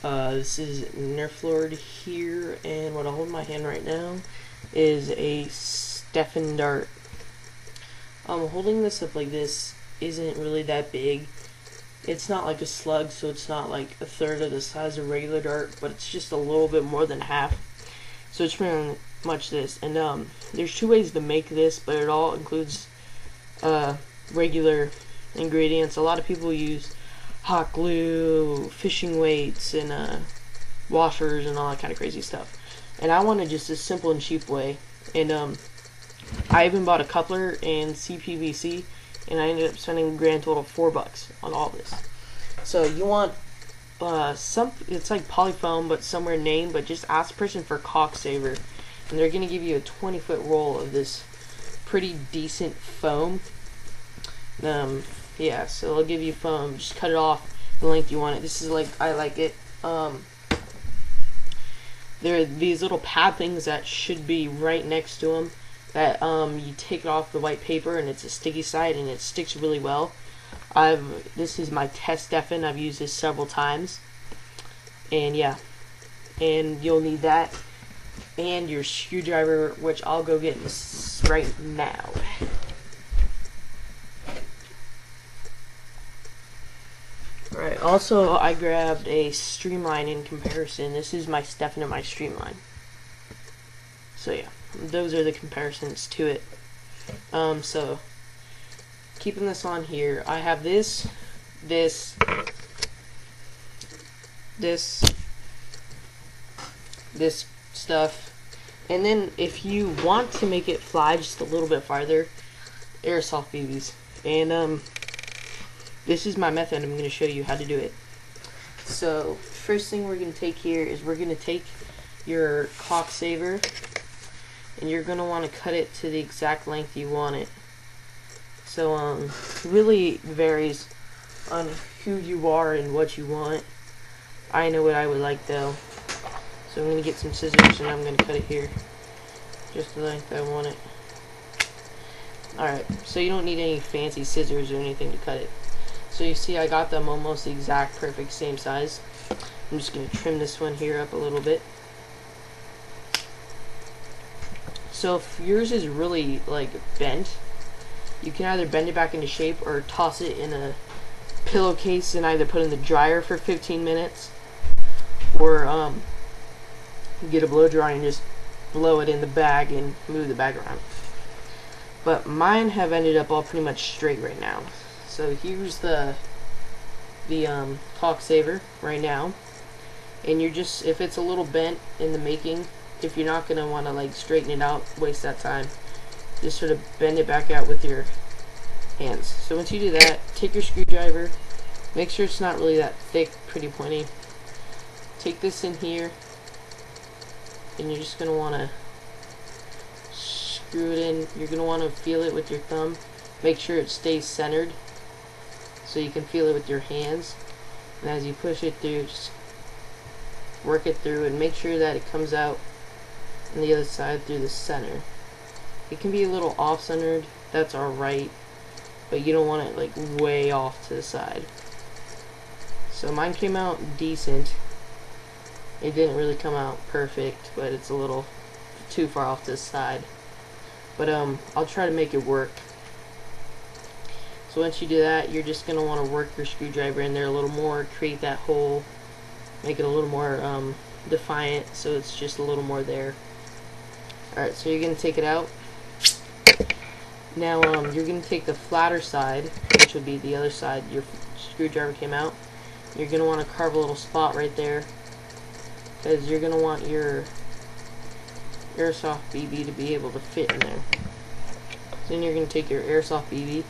This is Nerf Lord here, and what I hold in my hand right now is a Stefan Dart. Holding this up like this isn't really that big. It's not like a slug, so it's not like a third of the size of a regular dart, but it's just a little bit more than half. So it's pretty much this. And there's two ways to make this, but it all includes regular ingredients. A lot of people use hot glue, fishing weights, and washers and all that kind of crazy stuff. And I wanted just a simple and cheap way. And I even bought a coupler and CPVC, and I ended up spending a grand total of $4 on all this. So you want it's like polyfoam, but somewhere named. But just ask the person for caulk saver, and they're gonna give you a 20-foot roll of this pretty decent foam. Yeah, so they'll give you foam. Just cut it off the length you want it. This is like I like it. There are these little pad things that should be right next to them. That you take it off the white paper, and it's a sticky side, and it sticks really well. This is my test Stefan. I've used this several times, and yeah, and you'll need that and your screwdriver, which I'll go get right now. Alright, also I grabbed a streamline in comparison. This is my Stefan and my streamline. So yeah, those are the comparisons to it. So keeping this on here, I have this stuff, and then if you want to make it fly just a little bit farther, airsoft BBs. And this is my method. I'm going to show you how to do it. So first thing we're going to take here is we're going to take your caulk saver, and you're going to want to cut it to the exact length you want it. So it really varies on who you are and what you want. I know what I would like though. So I'm going to get some scissors, and I'm going to cut it here just the length I want it. Alright, so you don't need any fancy scissors or anything to cut it. So you see I got them almost the exact perfect same size. I'm just going to trim this one here up a little bit. So if yours is really like bent, you can either bend it back into shape or toss it in a pillowcase and either put it in the dryer for 15 minutes or get a blow dryer and just blow it in the bag and move the bag around. But mine have ended up all pretty much straight right now. So here's the caulk saver right now, and you're just, if it's a little bent in the making, if you're not gonna want to like straighten it out, waste that time, just sort of bend it back out with your hands. So once you do that, take your screwdriver, make sure it's not really that thick, pretty pointy. Take this in here, and you're just gonna want to screw it in. You're gonna want to feel it with your thumb. Make sure it stays centered, so you can feel it with your hands. And as you push it through, just work it through and make sure that it comes out on the other side through the center. It can be a little off-centered, that's alright, but you don't want it like way off to the side. So mine came out decent. It didn't really come out perfect, but it's a little too far off to the side. But I'll try to make it work. So once you do that, you're just going to want to work your screwdriver in there a little more, create that hole, make it a little more defiant, so it's just a little more there. Alright, so you're going to take it out. Now you're going to take the flatter side, which would be the other side your screwdriver came out. You're going to want to carve a little spot right there, because you're going to want your airsoft BB to be able to fit in there. Then you're going to take your airsoft BB,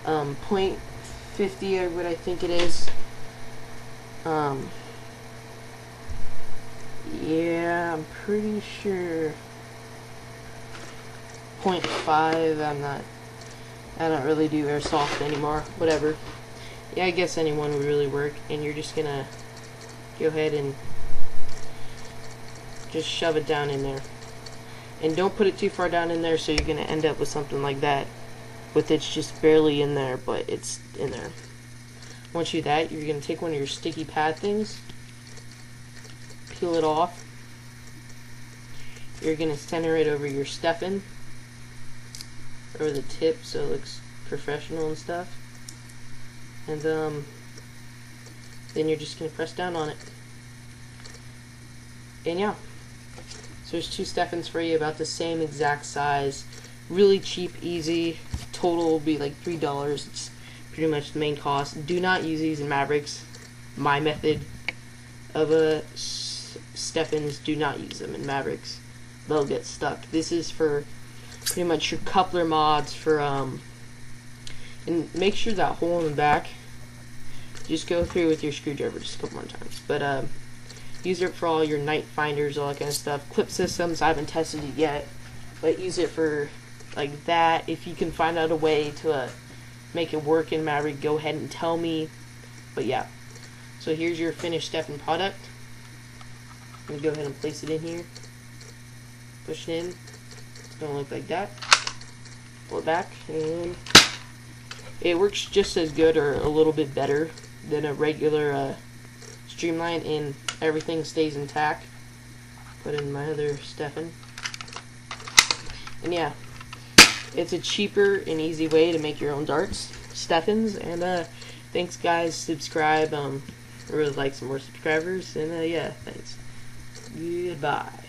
.50 what I think it is. Yeah, I'm pretty sure 0.5. I don't really do airsoft anymore. Whatever. Yeah, I guess anyone would really work. And you're just gonna go ahead and just shove it down in there. And don't put it too far down in there, so you're gonna end up with something like that, with it's just barely in there, but it's in there. Once you do that, you're gonna take one of your sticky pad things, peel it off, you're going to center it over your Stefan, over the tip so it looks professional and stuff. And then you're just going to press down on it. And yeah, so there's 2 Stefans for you, about the same exact size. Really cheap, easy. Total will be like $3. It's pretty much the main cost. Do not use these in Mavericks. My method of Stefans, do not use them in Mavericks. They'll get stuck. This is for pretty much your coupler mods for and make sure that hole in the back, just go through with your screwdriver just a couple more times. But use it for all your night finders, all that kind of stuff. Clip systems, I haven't tested it yet, but use it for like that. If you can find out a way to make it work in Maverick, go ahead and tell me. But yeah, so here's your finished Stefan product. I'm gonna go ahead and place it in here. Push it in. It's gonna look like that. Pull it back, and it works just as good or a little bit better than a regular Streamline, and everything stays intact. Put in my other Stefan. And yeah, it's a cheaper and easy way to make your own darts, Stefans. And thanks guys, subscribe. I really like some more subscribers. And yeah, thanks. Goodbye.